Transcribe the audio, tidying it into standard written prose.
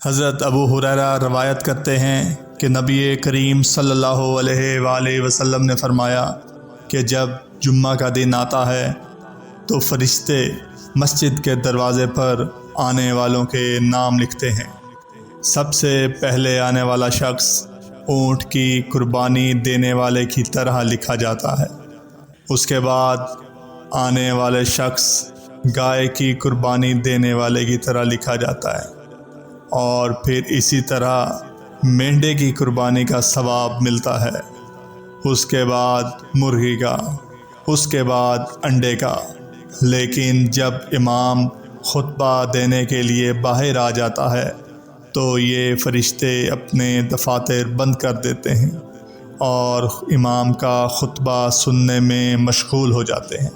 حضرت ابو ہریرہ روایت کرتے ہیں کہ نبی کریم صلی اللہ علیہ وآلہ وسلم نے فرمایا کہ جب جمعہ کا دن آتا ہے تو فرشتے مسجد کے دروازے پر آنے والوں کے نام لکھتے ہیں۔ سب سے پہلے آنے والا شخص اونٹ کی قربانی دینے والے کی طرح لکھا جاتا ہے۔ اس کے بعد آنے والے شخص گائے کی قربانی دینے والے کی طرح لکھا جاتا ہے، اور پھر اسی طرح مینڈے کی قربانی کا ثواب ملتا ہے۔ اس کے بعد مرغی کا، اس کے بعد انڈے کا۔ لیکن جب امام خطبہ دینے کے لیے باہر آ جاتا ہے تو یہ فرشتے اپنے دفاتر بند کر دیتے ہیں اور امام کا خطبہ سننے میں مشغول ہو جاتے ہیں۔